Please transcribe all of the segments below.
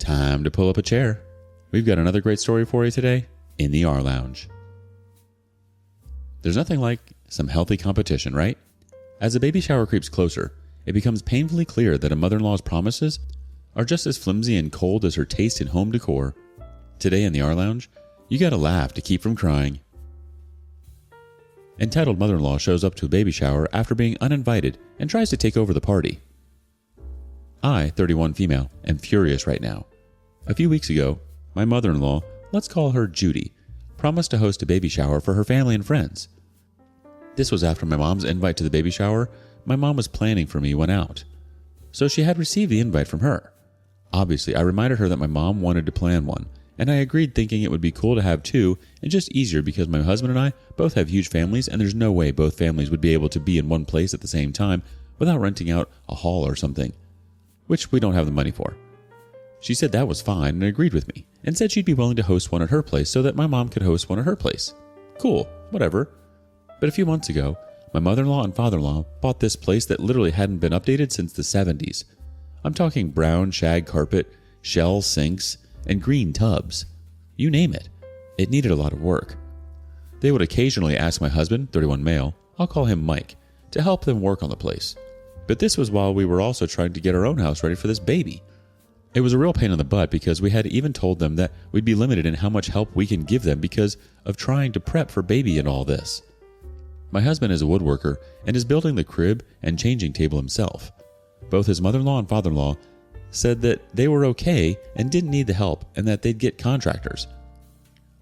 Time to pull up a chair. We've got another great story for you today in the R Lounge. There's nothing like some healthy competition, right? As the baby shower creeps closer, it becomes painfully clear that a mother-in-law's promises are just as flimsy and cold as her taste in home decor. Today in the R Lounge, you gotta laugh to keep from crying. Entitled mother-in-law shows up to a baby shower after being uninvited and tries to take over the party. I, 31 female, am furious right now. A few weeks ago, my mother-in-law, let's call her Judy, promised to host a baby shower for her family and friends. This was after my mom's invite to the baby shower my mom was planning for me went out. So she had received the invite from her. Obviously, I reminded her that my mom wanted to plan one, and I agreed thinking it would be cool to have two and just easier because my husband and I both have huge families and there's no way both families would be able to be in one place at the same time without renting out a hall or something, which we don't have the money for. She said that was fine and agreed with me, and said she'd be willing to host one at her place so that my mom could host one at her place. Cool, whatever. But a few months ago, my mother-in-law and father-in-law bought this place that literally hadn't been updated since the 70s. I'm talking brown shag carpet, shell sinks, and green tubs. You name it. It needed a lot of work. They would occasionally ask my husband, 31 male, I'll call him Mike, to help them work on the place. But this was while we were also trying to get our own house ready for this baby. It was a real pain in the butt because we had even told them that we'd be limited in how much help we can give them because of trying to prep for baby and all this. My husband is a woodworker and is building the crib and changing table himself. Both his mother-in-law and father-in-law said that they were okay and didn't need the help and that they'd get contractors.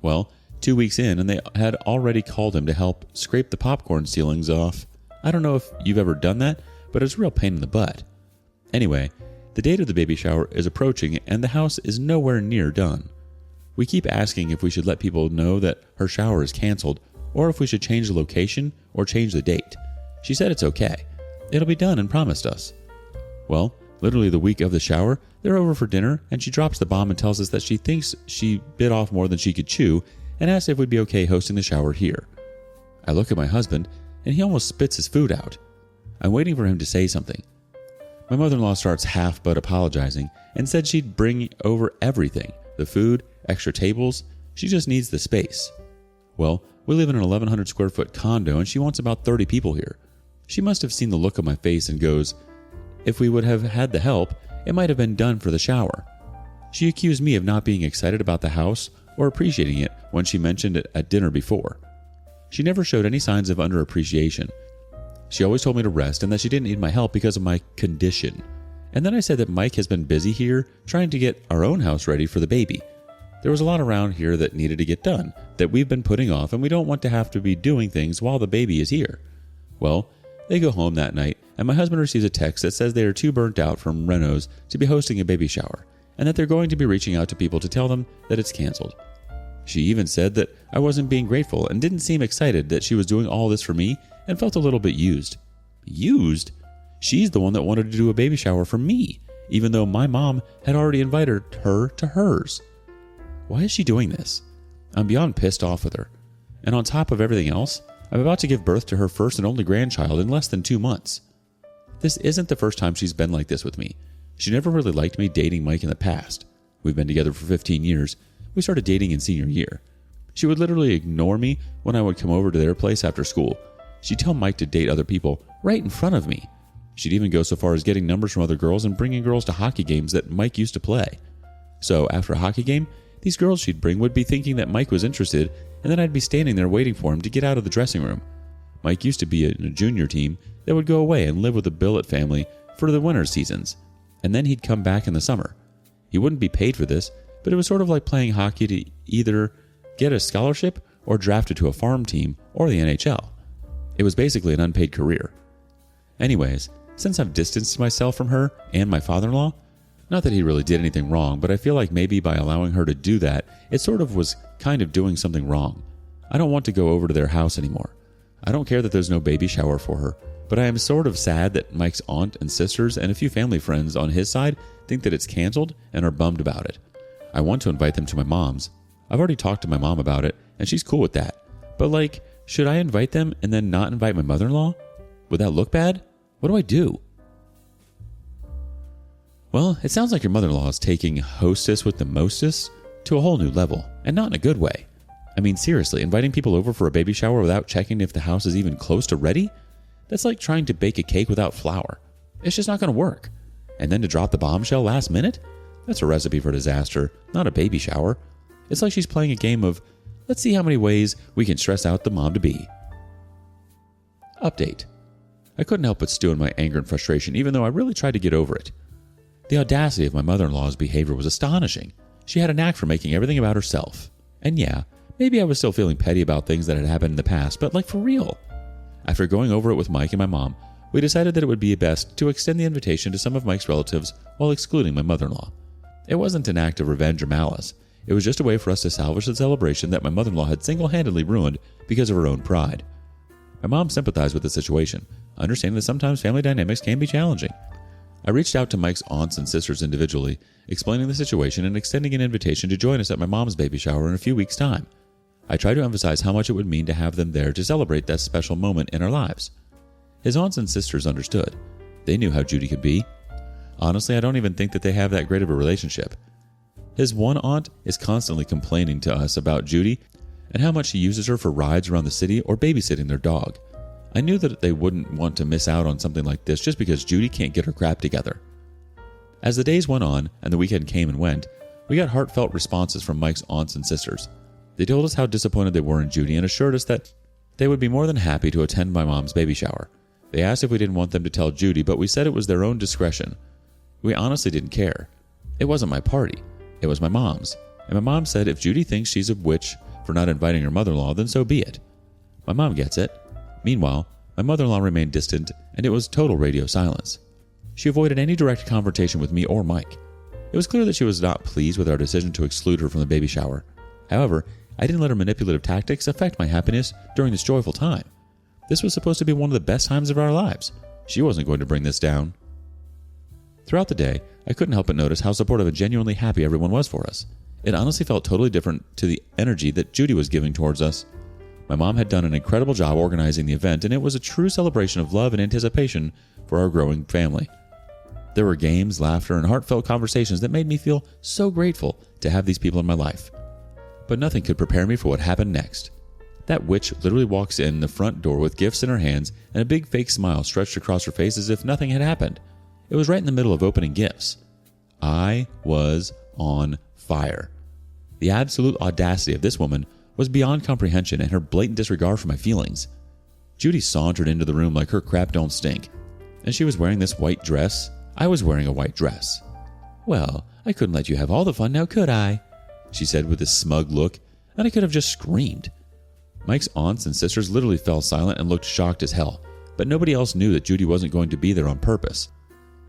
Well, 2 weeks in and they had already called him to help scrape the popcorn ceilings off. I don't know if you've ever done that, but it's a real pain in the butt. Anyway, the date of the baby shower is approaching and the house is nowhere near done. We keep asking if we should let people know that her shower is canceled or if we should change the location or change the date. She said it's okay. It'll be done and promised us. Well, literally the week of the shower, they're over for dinner and she drops the bomb and tells us that she thinks she bit off more than she could chew and asks if we'd be okay hosting the shower here. I look at my husband and he almost spits his food out. I'm waiting for him to say something. My mother-in-law starts half but apologizing and said she'd bring over everything, the food, extra tables, she just needs the space. Well, we live in an 1,100 square foot condo and she wants about 30 people here. She must have seen the look on my face and goes, if we would have had the help, it might have been done for the shower. She accused me of not being excited about the house or appreciating it when she mentioned it at dinner before. She never showed any signs of underappreciation. She always told me to rest and that she didn't need my help because of my condition. And then I said that Mike has been busy here trying to get our own house ready for the baby. There was a lot around here that needed to get done, that we've been putting off, and we don't want to have to be doing things while the baby is here. Well, they go home that night, and my husband receives a text that says they are too burnt out from renos to be hosting a baby shower, and that they're going to be reaching out to people to tell them that it's canceled. She even said that I wasn't being grateful and didn't seem excited that she was doing all this for me and felt a little bit used. Used? She's the one that wanted to do a baby shower for me, even though my mom had already invited her to hers. Why is she doing this? I'm beyond pissed off with her. And on top of everything else, I'm about to give birth to her first and only grandchild in less than 2 months. This isn't the first time she's been like this with me. She never really liked me dating Mike in the past. We've been together for 15 years. We started dating in senior year. She would literally ignore me when I would come over to their place after school. She'd tell Mike to date other people right in front of me. She'd even go so far as getting numbers from other girls and bringing girls to hockey games that Mike used to play. So after a hockey game, these girls she'd bring would be thinking that Mike was interested, and then I'd be standing there waiting for him to get out of the dressing room. Mike used to be in a junior team that would go away and live with the Billet family for the winter seasons, and then he'd come back in the summer. He wouldn't be paid for this, but it was sort of like playing hockey to either get a scholarship or drafted to a farm team or the NHL. It was basically an unpaid career. Anyways, since I've distanced myself from her and my father-in-law, not that he really did anything wrong, but I feel like maybe by allowing her to do that, it sort of was kind of doing something wrong. I don't want to go over to their house anymore. I don't care that there's no baby shower for her, but I am sort of sad that Mike's aunt and sisters and a few family friends on his side think that it's canceled and are bummed about it. I want to invite them to my mom's. I've already talked to my mom about it, and she's cool with that. But should I invite them and then not invite my mother-in-law? Would that look bad? What do I do? Well, it sounds like your mother-in-law is taking hostess with the mostess to a whole new level, and not in a good way. I mean, seriously, inviting people over for a baby shower without checking if the house is even close to ready? That's like trying to bake a cake without flour. It's just not going to work. And then to drop the bombshell last minute? That's a recipe for disaster, not a baby shower. It's like she's playing a game of, let's see how many ways we can stress out the mom-to-be. Update. I couldn't help but stew in my anger and frustration, even though I really tried to get over it. The audacity of my mother-in-law's behavior was astonishing. She had a knack for making everything about herself. And yeah, maybe I was still feeling petty about things that had happened in the past, but like for real. After going over it with Mike and my mom, we decided that it would be best to extend the invitation to some of Mike's relatives while excluding my mother-in-law. It wasn't an act of revenge or malice. It was just a way for us to salvage the celebration that my mother-in-law had single-handedly ruined because of her own pride. My mom sympathized with the situation, understanding that sometimes family dynamics can be challenging. I reached out to Mike's aunts and sisters individually, explaining the situation and extending an invitation to join us at my mom's baby shower in a few weeks' time. I tried to emphasize how much it would mean to have them there to celebrate that special moment in our lives. His aunts and sisters understood. They knew how Judy could be. Honestly, I don't even think that they have that great of a relationship. His one aunt is constantly complaining to us about Judy and how much she uses her for rides around the city or babysitting their dog. I knew that they wouldn't want to miss out on something like this just because Judy can't get her crap together. As the days went on and the weekend came and went, we got heartfelt responses from Mike's aunts and sisters. They told us how disappointed they were in Judy and assured us that they would be more than happy to attend my mom's baby shower. They asked if we didn't want them to tell Judy, but we said it was their own discretion. We honestly didn't care. It wasn't my party. It was my mom's. And my mom said if Judy thinks she's a witch for not inviting her mother-in-law, then so be it. My mom gets it. Meanwhile, my mother-in-law remained distant, and it was total radio silence. She avoided any direct confrontation with me or Mike. It was clear that she was not pleased with our decision to exclude her from the baby shower. However, I didn't let her manipulative tactics affect my happiness during this joyful time. This was supposed to be one of the best times of our lives. She wasn't going to bring this down. Throughout the day, I couldn't help but notice how supportive and genuinely happy everyone was for us. It honestly felt totally different to the energy that Judy was giving towards us. My mom had done an incredible job organizing the event, and it was a true celebration of love and anticipation for our growing family. There were games, laughter, and heartfelt conversations that made me feel so grateful to have these people in my life. But nothing could prepare me for what happened next. That witch literally walks in the front door with gifts in her hands and a big fake smile stretched across her face as if nothing had happened. It was right in the middle of opening gifts. I was on fire. The absolute audacity of this woman was beyond comprehension, and her blatant disregard for my feelings. Judy sauntered into the room like her crap don't stink, and she was wearing this white dress. I was wearing a white dress. "Well, I couldn't let you have all the fun now, could I?" she said with a smug look, and I could have just screamed. Mike's aunts and sisters literally fell silent and looked shocked as hell, but nobody else knew that Judy wasn't going to be there on purpose.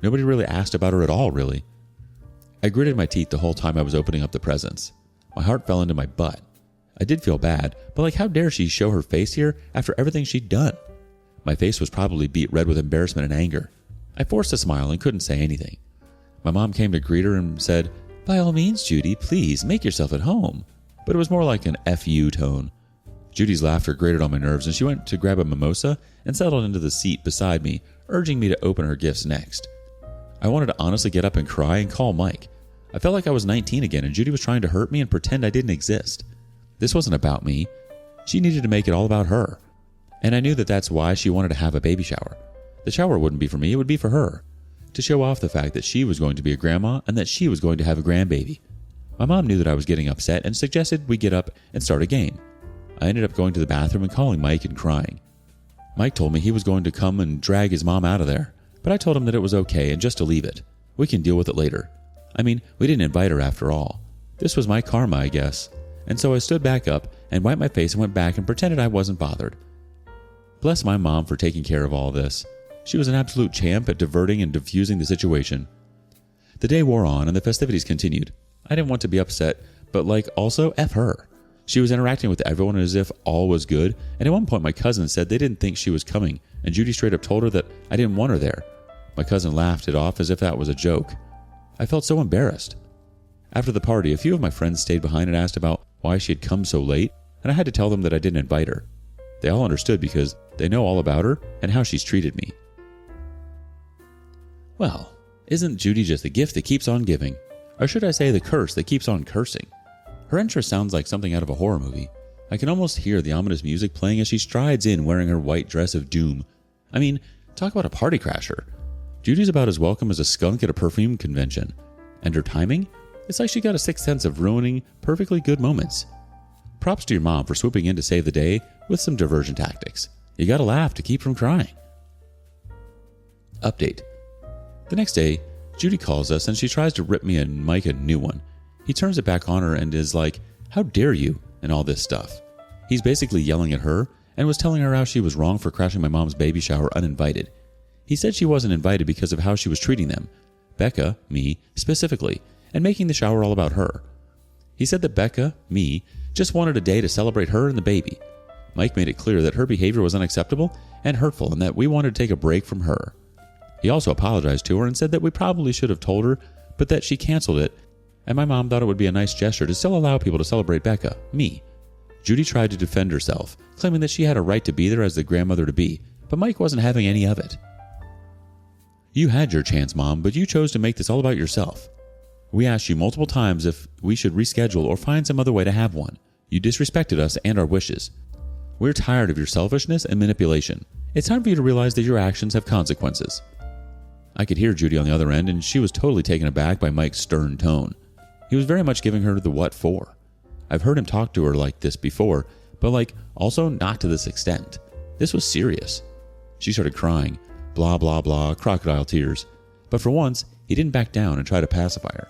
Nobody really asked about her at all, really. I gritted my teeth the whole time I was opening up the presents. My heart fell into my butt. I did feel bad, but like how dare she show her face here after everything she'd done? My face was probably beet red with embarrassment and anger. I forced a smile and couldn't say anything. My mom came to greet her and said, "By all means, Judy, please make yourself at home." But it was more like an F you tone. Judy's laughter grated on my nerves, and she went to grab a mimosa and settled into the seat beside me, urging me to open her gifts next. I wanted to honestly get up and cry and call Mike. I felt like I was 19 again, and Judy was trying to hurt me and pretend I didn't exist. This wasn't about me. She needed to make it all about her. And I knew that that's why she wanted to have a baby shower. The shower wouldn't be for me, it would be for her. To show off the fact that she was going to be a grandma and that she was going to have a grandbaby. My mom knew that I was getting upset and suggested we get up and start a game. I ended up going to the bathroom and calling Mike and crying. Mike told me he was going to come and drag his mom out of there, but I told him that it was okay and just to leave it. We can deal with it later. I mean, we didn't invite her after all. This was my karma, I guess. And so I stood back up and wiped my face and went back and pretended I wasn't bothered. Bless my mom for taking care of all this. She was an absolute champ at diverting and diffusing the situation. The day wore on and the festivities continued. I didn't want to be upset, but also F her. She was interacting with everyone as if all was good, and at one point my cousin said they didn't think she was coming, and Judy straight up told her that I didn't want her there. My cousin laughed it off as if that was a joke. I felt so embarrassed. After the party, a few of my friends stayed behind and asked about why she had come so late, and I had to tell them that I didn't invite her. They all understood because they know all about her and how she's treated me. Well, Isn't Judy just the gift that keeps on giving? Or should I say the curse that keeps on cursing? Her entrance sounds like something out of a horror movie. I can almost hear the ominous music playing as she strides in wearing her white dress of doom. I mean, talk about a party crasher. Judy's about as welcome as a skunk at a perfume convention. And her timing? It's like she got a sixth sense of ruining perfectly good moments. Props to your mom for swooping in to save the day with some diversion tactics. You gotta laugh to keep from crying. Update. The next day, Judy calls us and she tries to rip me and Mike a new one. He turns it back on her and is like, "How dare you?" and all this stuff. He's basically yelling at her and was telling her how she was wrong for crashing my mom's baby shower uninvited. He said she wasn't invited because of how she was treating them. Becca, me, specifically, and making the shower all about her. He said that Becca, me, just wanted a day to celebrate her and the baby. Mike made it clear that her behavior was unacceptable and hurtful and that we wanted to take a break from her. He also apologized to her and said that we probably should have told her, but that she canceled it, and my mom thought it would be a nice gesture to still allow people to celebrate Becca, me. Judy tried to defend herself, claiming that she had a right to be there as the grandmother-to-be, but Mike wasn't having any of it. "You had your chance, Mom, but you chose to make this all about yourself. We asked you multiple times if we should reschedule or find some other way to have one. You disrespected us and our wishes. We're tired of your selfishness and manipulation. It's time for you to realize that your actions have consequences." I could hear Judy on the other end, and she was totally taken aback by Mike's stern tone. He was very much giving her the what for. I've heard him talk to her like this before, but also not to this extent. This was serious. She started crying, blah blah blah, crocodile tears. But for once, he didn't back down and try to pacify her.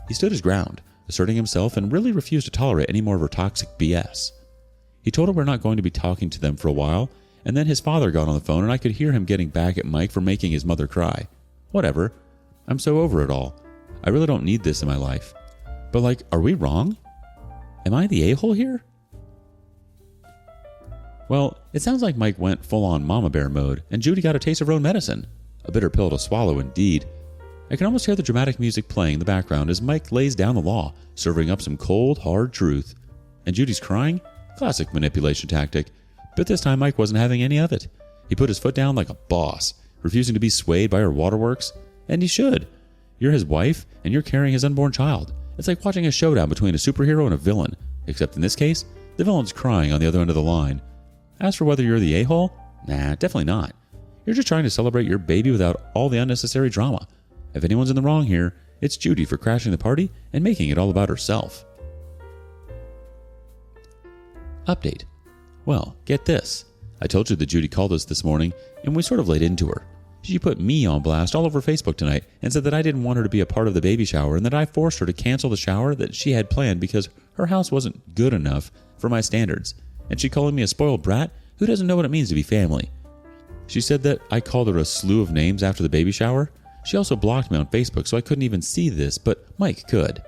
He stood his ground, asserting himself, and really refused to tolerate any more of her toxic BS. He told her we're not going to be talking to them for a while, and then his father got on the phone and I could hear him getting back at Mike for making his mother cry. Whatever. I'm so over it all. I really don't need this in my life. But are we wrong? Am I the a-hole here? Well, it sounds like Mike went full-on mama bear mode, and Judy got a taste of her own medicine. A bitter pill to swallow indeed. I can almost hear the dramatic music playing in the background as Mike lays down the law, serving up some cold, hard truth. And Judy's crying? Classic manipulation tactic. But this time Mike wasn't having any of it. He put his foot down like a boss, refusing to be swayed by her waterworks. And he should. You're his wife, and you're carrying his unborn child. It's like watching a showdown between a superhero and a villain. Except in this case, the villain's crying on the other end of the line. As for whether you're the a-hole, nah, definitely not. You're just trying to celebrate your baby without all the unnecessary drama. If anyone's in the wrong here, it's Judy for crashing the party and making it all about herself. Update. Well, get this. I told you that Judy called us this morning, and we sort of laid into her. She put me on blast all over Facebook tonight and said that I didn't want her to be a part of the baby shower and that I forced her to cancel the shower that she had planned because her house wasn't good enough for my standards. And she calling me a spoiled brat who doesn't know what it means to be family. She said that I called her a slew of names after the baby shower. She also blocked me on Facebook so I couldn't even see this, but Mike could.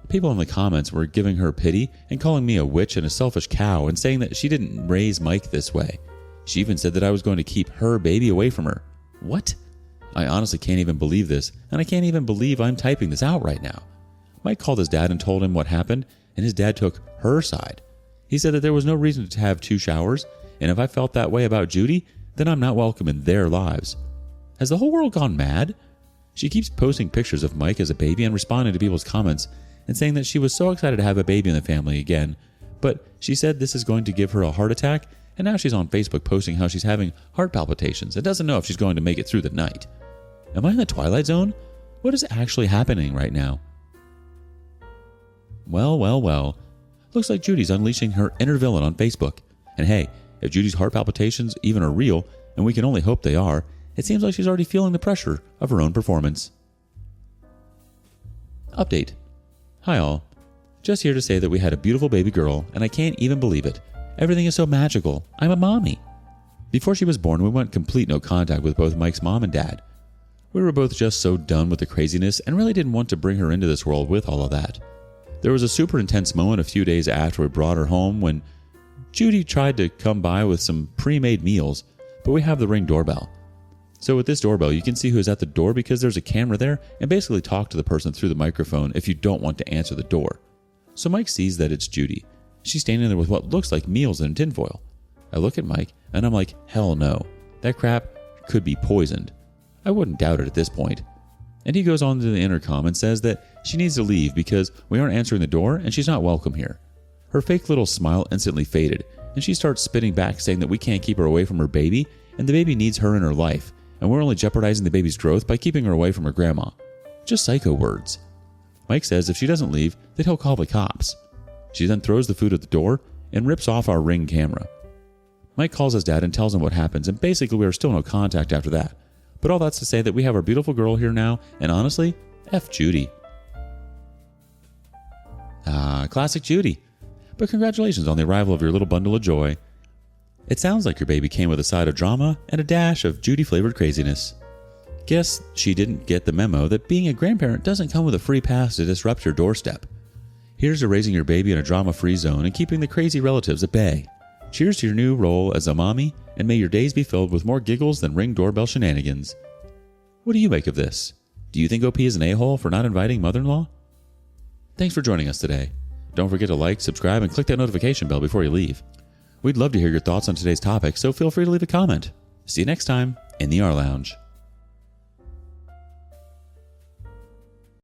People in the comments were giving her pity and calling me a witch and a selfish cow and saying that she didn't raise Mike this way. She even said that I was going to keep her baby away from her. What? I honestly can't even believe this, and I can't even believe I'm typing this out right now. Mike called his dad and told him what happened, and his dad took her side. He said that there was no reason to have two showers, and if I felt that way about Judy, then I'm not welcome in their lives. Has the whole world gone mad? She keeps posting pictures of Mike as a baby and responding to people's comments and saying that she was so excited to have a baby in the family again, but she said this is going to give her a heart attack, and now she's on Facebook posting how she's having heart palpitations and doesn't know if she's going to make it through the night. Am I in the Twilight Zone? What is actually happening right now? Well. Looks like Judy's unleashing her inner villain on Facebook. And hey, if Judy's heart palpitations even are real, and we can only hope they are, it seems like she's already feeling the pressure of her own performance. Update. Hi all. Just here to say that we had a beautiful baby girl, and I can't even believe it. Everything is so magical. I'm a mommy. Before she was born, we went complete no contact with both Mike's mom and dad. We were both just so done with the craziness and really didn't want to bring her into this world with all of that. There was a super intense moment a few days after we brought her home when Judy tried to come by with some pre-made meals, but we have the Ring doorbell. So with this doorbell, you can see who's at the door because there's a camera there and basically talk to the person through the microphone if you don't want to answer the door. So Mike sees that it's Judy. She's standing there with what looks like meals in tinfoil. I look at Mike and I'm like, hell no. That crap could be poisoned. I wouldn't doubt it at this point. and he goes on to the intercom and says that she needs to leave because we aren't answering the door and she's not welcome here. Her fake little smile instantly faded, and she starts spitting back saying that we can't keep her away from her baby, and the baby needs her in her life, and we're only jeopardizing the baby's growth by keeping her away from her grandma. Just psycho words. Mike says if she doesn't leave, that he'll call the cops. She then throws the food at the door and rips off our Ring camera. Mike calls his dad and tells him what happens, and basically we are still no contact after that. But all that's to say that we have our beautiful girl here now, and honestly, F Judy. Classic Judy. But congratulations on the arrival of your little bundle of joy. It sounds like your baby came with a side of drama and a dash of Judy-flavored craziness. Guess she didn't get the memo that being a grandparent doesn't come with a free pass to disrupt your doorstep. Here's to raising your baby in a drama-free zone and keeping the crazy relatives at bay. Cheers to your new role as a mommy, and may your days be filled with more giggles than Ring doorbell shenanigans. What do you make of this? Do you think OP is an a-hole for not inviting mother-in-law? Thanks for joining us today. Don't forget to like, subscribe, and click that notification bell before you leave. We'd love to hear your thoughts on today's topic, so feel free to leave a comment. See you next time in the R Lounge.